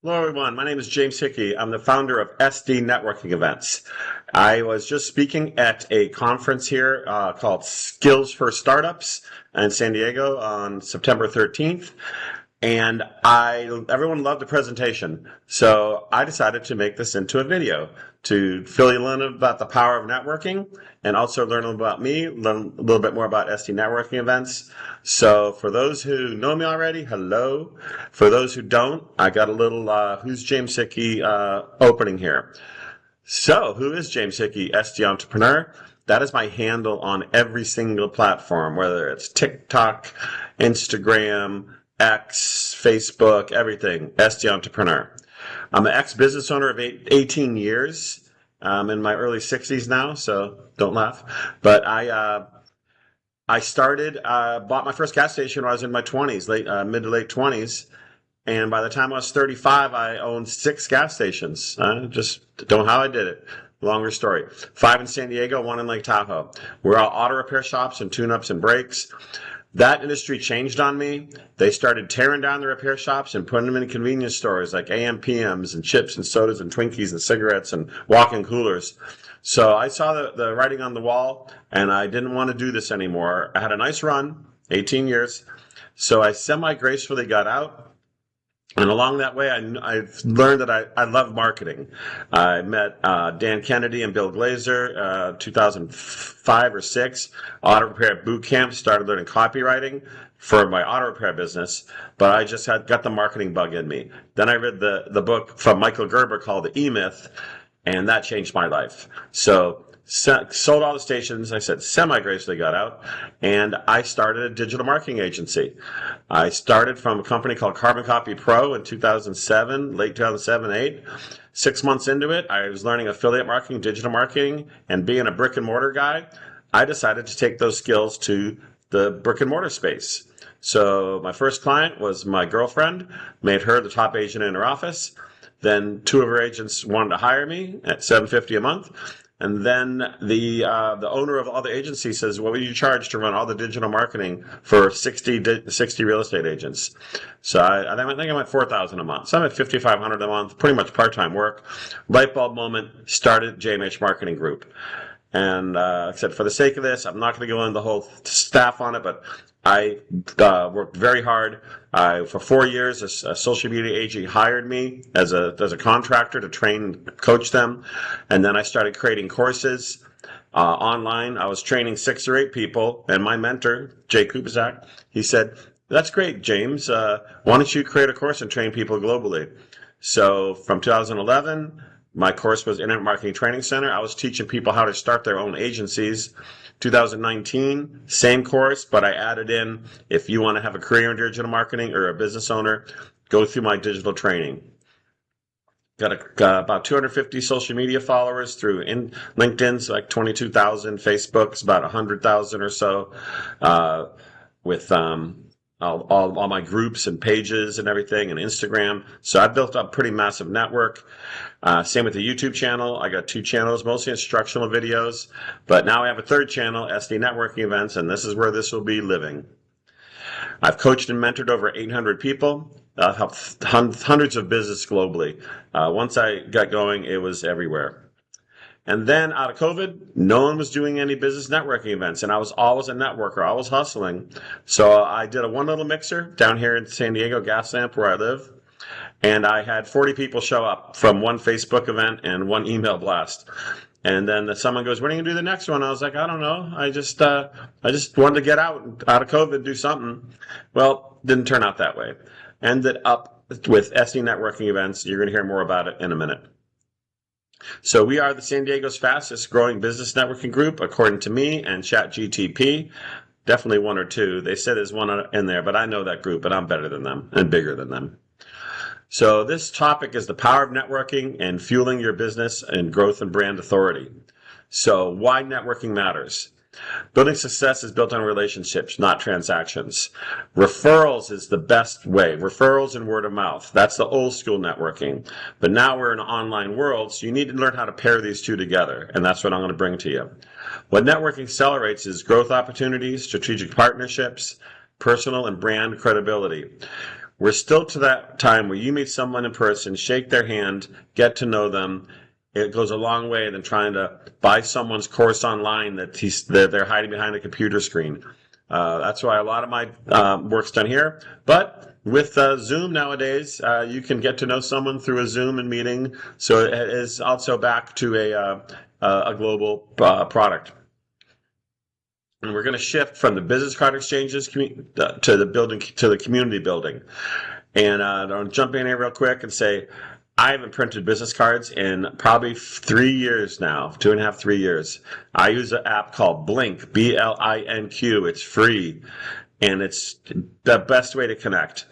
Hello, everyone. My name is James Hickey. I'm the founder of SD Networking Events. I was just speaking at a conference here called Skillz4Startups in San Diego on September 13th. And everyone loved the presentation. So I decided to make this into a video to fill you in about the power of networking and also learn a little about me, learn a little bit more about SD networking events. So for those who know me already, hello. For those who don't, I got a little Who's James Hickey opening here. So who is James Hickey, SD Entrepreneur? That is my handle on every single platform, whether it's TikTok, Instagram, X, Facebook, everything, SD Entrepreneur. I'm an ex-business owner of 18 years. I'm in my early 60s now, so don't laugh. But I bought my first gas station when I was in my 20s, mid to late 20s. And by the time I was 35, I owned 6 gas stations. I just don't know how I did it. Longer story. 5 in San Diego, 1 in Lake Tahoe. We're all auto repair shops and tune-ups and brakes. That industry changed on me. They started tearing down the repair shops and putting them in convenience stores like AM/PMs and chips and sodas and Twinkies and cigarettes and walk-in coolers. So I saw the writing on the wall, and I didn't want to do this anymore. I had a nice run, 18 years. So I semi-gracefully got out. And along that way, I've learned that I love marketing. I met Dan Kennedy and Bill Glazer, 2005 or 6, auto repair boot camp, started learning copywriting for my auto repair business, but I just got the marketing bug in me. Then I read the book from Michael Gerber called The E-Myth, and that changed my life. So sold all the stations. I said semi-gracefully got out, and I started a digital marketing agency. I started from a company called Carbon Copy Pro in 2007, late 2007, 8. 6 months into it, I was learning affiliate marketing, digital marketing, and being a brick and mortar guy, I decided to take those skills to the brick and mortar space. So my first client was my girlfriend, made her the top agent in her office. Then 2 of her agents wanted to hire me at $750 a month. And then the owner of all the agencies says, what would you charge to run all the digital marketing for 60 real estate agents? So I think I went $4,000 a month. So I'm at $5,500 a month, pretty much part-time work. Light bulb moment, started JMH Marketing Group. And I said, for the sake of this, I'm not going to go into the whole staff on it, but I worked very hard. For 4 years, a social media agent hired me as a contractor to train and coach them. And then I started creating courses online. I was training 6 or 8 people. And my mentor, Jay Kubizak, he said, that's great, James. Why don't you create a course and train people globally? So from 2011, my course was Internet Marketing Training Center. I was teaching people how to start their own agencies. 2019, same course, but I added in, if you want to have a career in digital marketing or a business owner, go through my digital training. Got about 250 social media followers through LinkedIn's like 22,000, Facebook's about 100,000 or so, with all my groups and pages and everything, and Instagram. So I built up a pretty massive network. Same with the YouTube channel. I got 2 channels, mostly instructional videos, but now I have a 3rd channel, SD Networking Events, and this is where this will be living. I've coached and mentored over 800 people. I've helped hundreds of businesses globally. Once I got going, it was everywhere. And then out of COVID, no one was doing any business networking events, and I was always a networker, always hustling. So I did a one little mixer down here in San Diego, Gaslamp, where I live. And I had 40 people show up from 1 Facebook event and 1 email blast. And then someone goes, when are you going to do the next one? I was like, I don't know. I just wanted to get out of COVID, do something. Well, didn't turn out that way. Ended up with SD Networking Events. You're going to hear more about it in a minute. So we are the San Diego's fastest growing business networking group, according to me and ChatGTP. Definitely 1 or 2. They said there's 1 in there, but I know that group, but I'm better than them and bigger than them. So this topic is the power of networking and fueling your business and growth and brand authority. So why networking matters. Building success is built on relationships, not transactions. Referrals is the best way. Referrals and word of mouth. That's the old school networking. But now we're in an online world, so you need to learn how to pair these 2 together. And that's what I'm going to bring to you. What networking accelerates is growth opportunities, strategic partnerships, personal and brand credibility. we're still to that time where you meet someone in person, shake their hand, get to know them. It goes a long way than trying to buy someone's course online that they're hiding behind a computer screen. That's why a lot of my work's done here. But with Zoom nowadays, you can get to know someone through a Zoom and meeting. So it is also back to a global product. And we're going to shift from the business card exchanges to the community building. And I'll jump in here real quick and say, I haven't printed business cards in probably 3 years now, 2.5, 3 years. I use an app called Blink, BLINQ. It's free, and it's the best way to connect.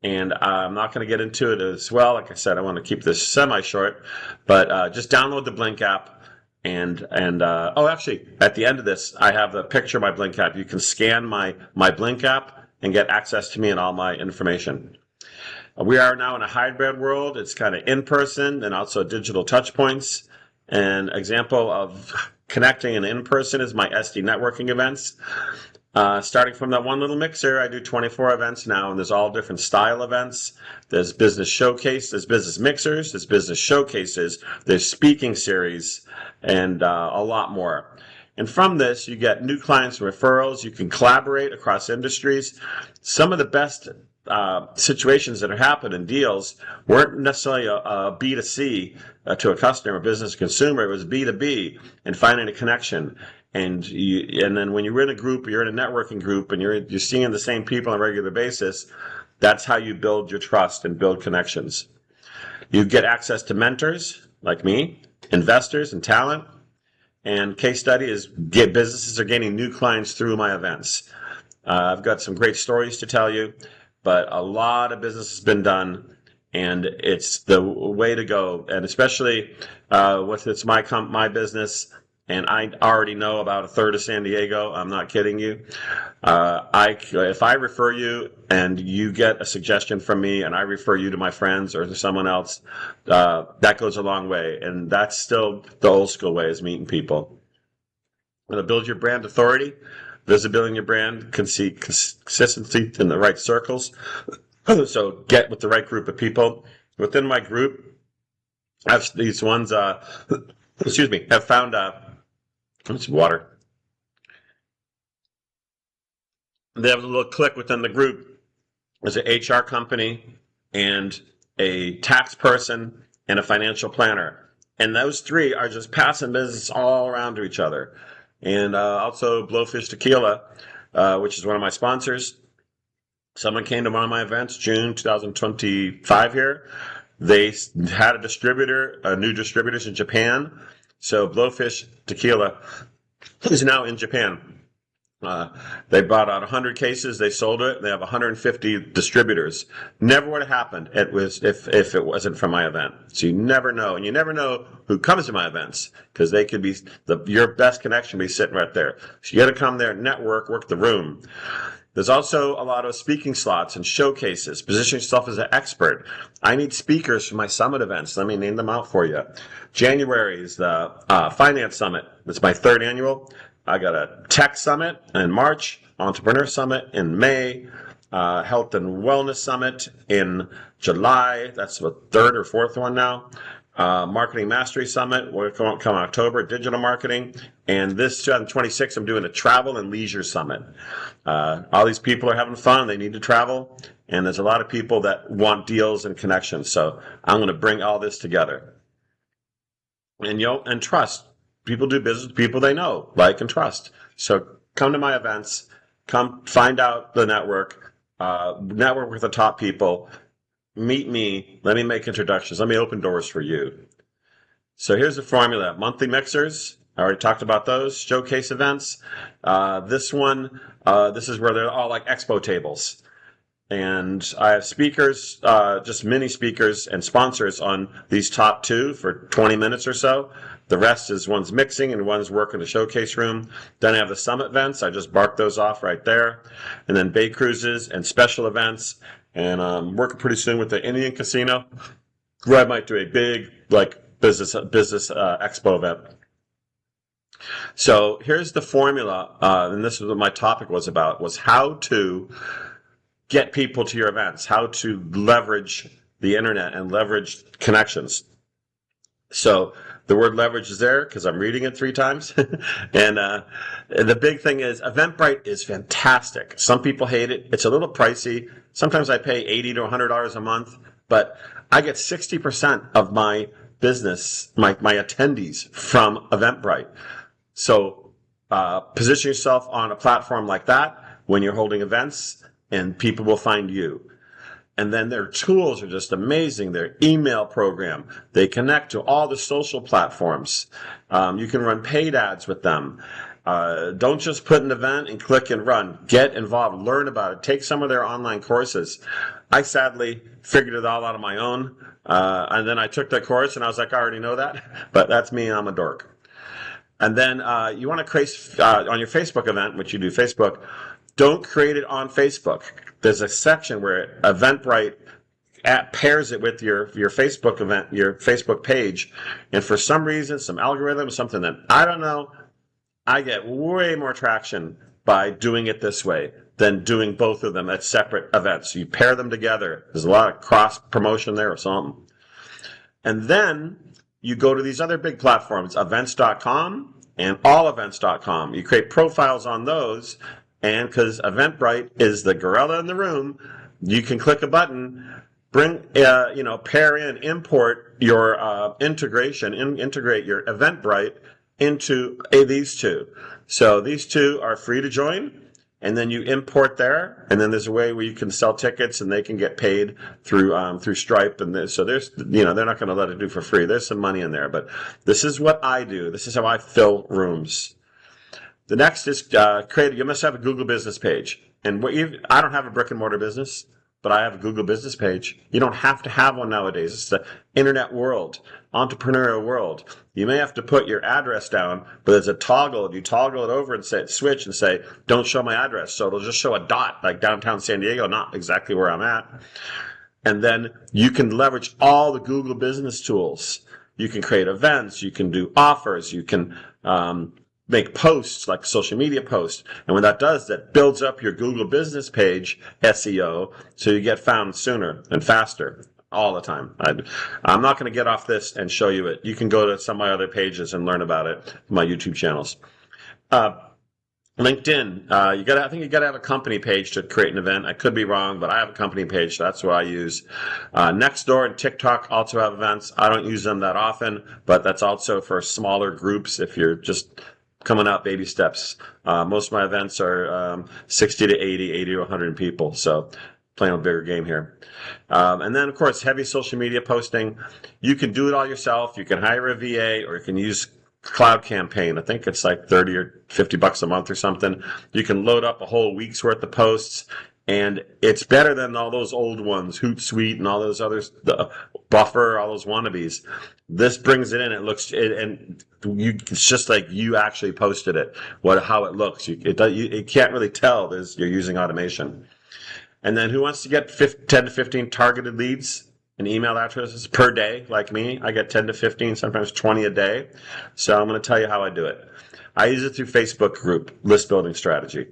And I'm not going to get into it as well. Like I said, I want to keep this semi-short, but just download the Blink app. And actually, at the end of this, I have a picture of my Blink app. You can scan my Blink app and get access to me and all my information. We are now in a hybrid world. It's kind of in person and also digital touch points. An example of connecting and in person is my SD networking events. Starting from that one little mixer, I do 24 events now, and there's all different style events. There's business showcase, there's business mixers, there's business showcases, there's speaking series, and a lot more. And from this, you get new clients and referrals. You can collaborate across industries. Some of the best situations that have happened in deals weren't necessarily a B2C to a customer, business consumer. It was B2B and finding a connection. And then when you're in a group, you're in a networking group, and you're seeing the same people on a regular basis, that's how you build your trust and build connections. You get access to mentors like me, investors and talent. And case study is businesses are gaining new clients through my events. I've got some great stories to tell you, but a lot of business has been done, and it's the way to go. And especially with it's my business, and I already know about a third of San Diego. I'm not kidding you. If I refer you and you get a suggestion from me, and I refer you to my friends or to someone else, that goes a long way. And that's still the old school way, is meeting people. To build your brand authority, visibility in your brand, consistency in the right circles. So get with the right group of people. Within my group, these ones, have found some water. They have a little clique within the group. There's an HR company and a tax person and a financial planner. And those three are just passing business all around to each other. And also Blowfish Tequila, which is one of my sponsors. Someone came to one of my events, June 2025 here. They had new distributors in Japan. So Blowfish Tequila is now in Japan. They bought out 100 cases. They sold it. They have 150 distributors. Never would have happened if it wasn't for my event. So you never know, and you never know who comes to my events, because they could be your best connection be sitting right there. So you got to come there, network, work the room. There's also a lot of speaking slots and showcases. Position yourself as an expert. I need speakers for my summit events. Let me name them out for you. January is the Finance Summit. It's my third annual. I got a Tech Summit in March, Entrepreneur Summit in May, Health and Wellness Summit in July. That's the third or fourth one now. Marketing Mastery Summit will come in October, digital marketing. And this 2026, I'm doing a Travel and Leisure Summit. All these people are having fun. They need to travel. And there's a lot of people that want deals and connections. So I'm going to bring all this together. And trust. People do business with people they know, like, and trust. So come to my events. Come find out the network. Network with the top people. Meet me. Let me make introductions. Let me open doors for you. So here's the formula. Monthly mixers. I already talked about those. Showcase events. This is where they're all like expo tables. And I have speakers, just mini speakers and sponsors on these top two for 20 minutes or so. The rest is one's mixing and one's working the showcase room. Then I have the summit events. I just barked those off right there. And then bay cruises and special events. And I'm working pretty soon with the Indian Casino, where I might do a big business expo event. So here's the formula, and this is what my topic was about, was how to get people to your events, how to leverage the internet and leverage connections. So the word leverage is there because I'm reading it 3 times. And the big thing is Eventbrite is fantastic. Some people hate it. It's a little pricey. Sometimes I pay $80 to $100 a month, but I get 60% of my business, my attendees from Eventbrite. So position yourself on a platform like that when you're holding events, and people will find you. And then their tools are just amazing. Their email program, they connect to all the social platforms. You can run paid ads with them. Don't just put an event and click and run. Get involved, learn about it, take some of their online courses. I sadly figured it all out on my own. And then I took that course and I was like, I already know that, but that's me. I'm a dork. And then you want to create on your Facebook event, which you do Facebook, don't create it on Facebook. There's a section where Eventbrite pairs it with your Facebook event, your Facebook page. And for some reason, some algorithm, something that I don't know, I get way more traction by doing it this way than doing both of them at separate events. You pair them together. There's a lot of cross promotion there or something. And then you go to these other big platforms, events.com and allevents.com. You create profiles on those. And because Eventbrite is the gorilla in the room, you can click a button, pair in, import your integrate your Eventbrite into these two. So these two are free to join, and then you import there, and then there's a way where you can sell tickets, and they can get paid through Stripe, and so there's they're not going to let it do for free. There's some money in there, but this is what I do. This is how I fill rooms. The next is you must have a Google business page. And I don't have a brick and mortar business, but I have a Google business page. You don't have to have one nowadays. It's the internet world, entrepreneurial world. You may have to put your address down, but there's a toggle. You toggle it over and switch and say, don't show my address. So it'll just show a dot like downtown San Diego, not exactly where I'm at. And then you can leverage all the Google business tools. You can create events. You can do offers. You can make posts like social media posts. And when that does, that builds up your Google business page SEO, so you get found sooner and faster all the time. I'm not going to get off this and show you it. You can go to some of my other pages and learn about it, my YouTube channels. LinkedIn, I think you got to have a company page to create an event. I could be wrong, but I have a company page. So that's what I use. Nextdoor and TikTok also have events. I don't use them that often, but that's also for smaller groups if you're just coming out baby steps. Most of my events are 60 to 80 to 100 people. So playing a bigger game here. And then, of course, heavy social media posting. You can do it all yourself. You can hire a VA, or you can use Cloud Campaign. I think it's like 30 or 50 bucks a month or something. You can load up a whole week's worth of posts, and it's better than all those old ones, Hootsuite and all those others, the Buffer, all those wannabes. This brings it in. It's just like you actually posted it. How it looks. You can't really tell you're using automation. And then who wants to get 10 to 15 targeted leads and email addresses per day, like me? I get 10 to 15, sometimes 20 a day. So I'm going to tell you how I do it. I use it through Facebook group list building strategy.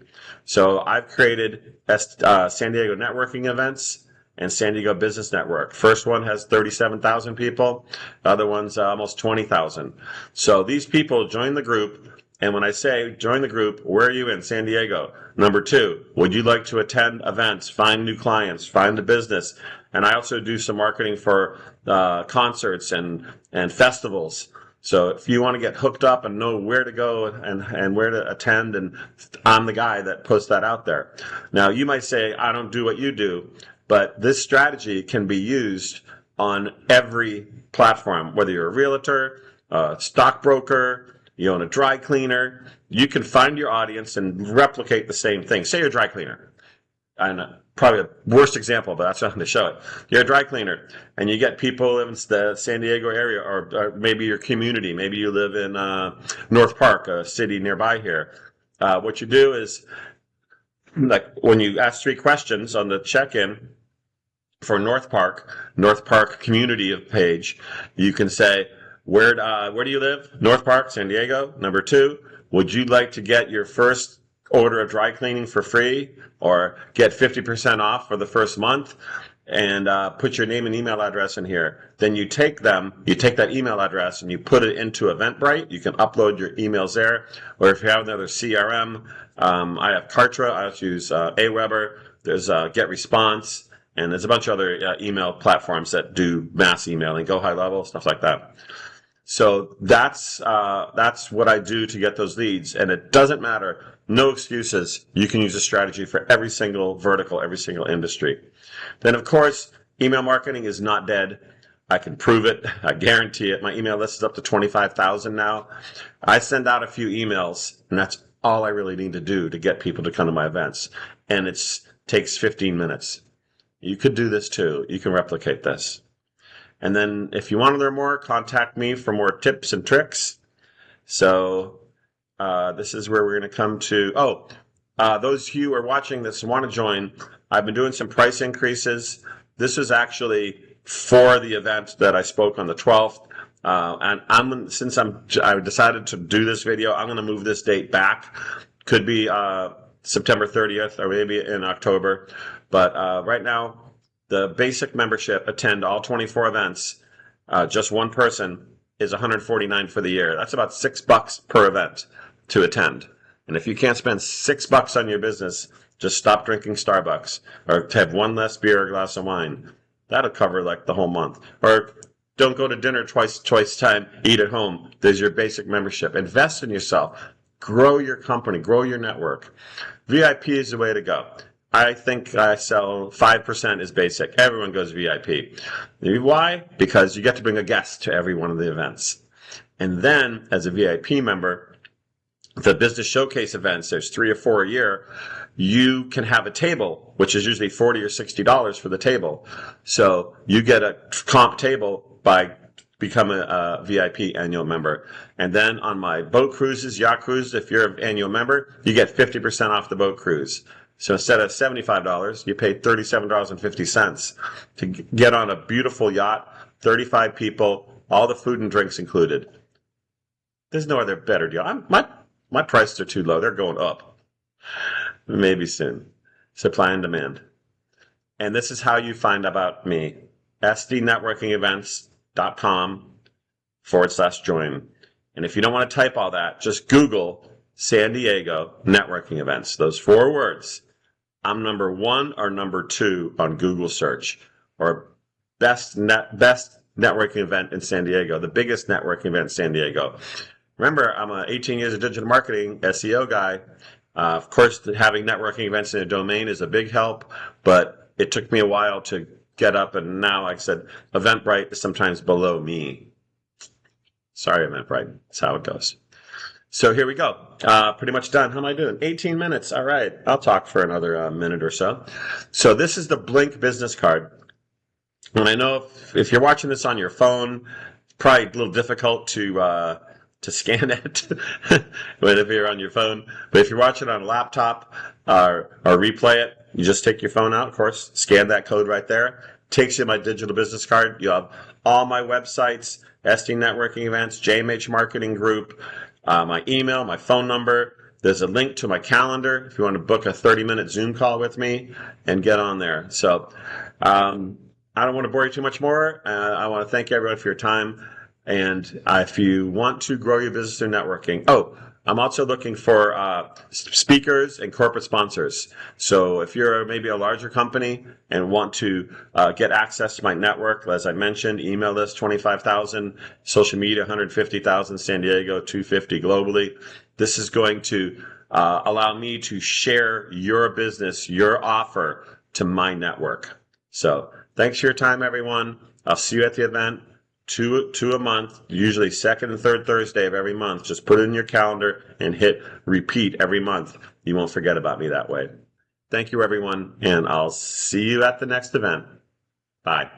So I've created San Diego networking events and San Diego Business Network. First one has 37,000 people. The other one's almost 20,000. So these people join the group. And when I say join the group, where are you in San Diego? Number 2, would you like to attend events, find new clients, find the business? And I also do some marketing for concerts and festivals. So if you want to get hooked up and know where to go and where to attend, and I'm the guy that puts that out there. Now, you might say, I don't do what you do, but this strategy can be used on every platform, whether you're a realtor, a stockbroker, you own a dry cleaner. You can find your audience and replicate the same thing. Say you're a dry cleaner. And probably the worst example, but that's not going to show it. You're a dry cleaner, and you get people in the San Diego area, or maybe your community. Maybe you live in North Park, a city nearby here. What you do is, like when you ask 3 questions on the check-in for North Park community page, you can say, where do you live? North Park, San Diego. Number 2, would you like to get your first order a dry cleaning for free or get 50% off for the first month, and put your name and email address in here. Then you take that email address and you put it into Eventbrite. You can upload your emails there. Or if you have another CRM, I have Kartra. I also use Aweber. There's GetResponse, and there's a bunch of other email platforms that do mass emailing, Go High Level, stuff like that. So that's what I do to get those leads, and it doesn't matter. No excuses. You can use a strategy for every single vertical, every single industry. Then, of course, email marketing is not dead. I can prove it. I guarantee it. My email list is up to 25,000 now. I send out a few emails, and that's all I really need to do to get people to come to my events. And it takes 15 minutes. You could do this too. You can replicate this. And then if you want to learn more, contact me for more tips and tricks. So this is where we're going to come to. Those of you who are watching this and want to join, I've been doing some price increases. This is actually for the event that I spoke on the 12th. And since I decided to do this video, I'm going to move this date back. Could be September 30th or maybe in October. But right now, the basic membership, attend all 24 events, just one person, is $149 for the year. That's about $6 per event to attend. And if you can't spend $6 on your business, just stop drinking Starbucks or have one less beer or glass of wine. That'll cover like the whole month. Or don't go to dinner twice time, eat at home. There's your basic membership. Invest in yourself. Grow your company, grow your network. VIP is the way to go. I think I sell 5% is basic. Everyone goes VIP. Why? Because you get to bring a guest to every one of the events. And then, as a VIP member, the business showcase events, there's 3 or 4 a year, you can have a table, which is usually $40 or $60 for the table. So you get a comp table by becoming a VIP annual member. And then on my boat cruises, yacht cruises, if you're an annual member, you get 50% off the boat cruise. So instead of $75, you pay $37.50 to get on a beautiful yacht, 35 people, all the food and drinks included. There's no other better deal. My prices are too low. They're going up. Maybe soon. Supply and demand. And this is how you find about me. sdnetworkingevents.com/join. And if you don't want to type all that, just Google San Diego networking events. Those 4 words. I'm number 1 or number 2 on Google search, or best networking event in San Diego, the biggest networking event in San Diego. Remember, I'm 18 years of digital marketing SEO guy. Of course, having networking events in a domain is a big help, but it took me a while to get up, and now, like I said, Eventbrite is sometimes below me. Sorry, Eventbrite. That's how it goes. So here we go. Pretty much done. How am I doing? 18 minutes. All right. I'll talk for another minute or so. So this is the Blink business card. And I know if you're watching this on your phone, it's probably a little difficult to scan it if you're on your phone. But if you're watching on a laptop or replay it, you just take your phone out, of course, scan that code right there. Takes you to my digital business card. You have all my websites, SD Networking Events, JMH Marketing Group, my email, my phone number. There's a link to my calendar if you want to book a 30-minute Zoom call with me and get on there. So I don't want to bore you too much more. I want to thank everyone for your time. And if you want to grow your business through networking, I'm also looking for speakers and corporate sponsors. So if you're maybe a larger company and want to get access to my network, as I mentioned, email list 25,000, social media 150,000, San Diego 250 globally. This is going to allow me to share your business, your offer to my network. So thanks for your time, everyone. I'll see you at the event. Two a month, usually second and third Thursday of every month. Just put it in your calendar and hit repeat every month. You won't forget about me that way. Thank you, everyone, and I'll see you at the next event. Bye.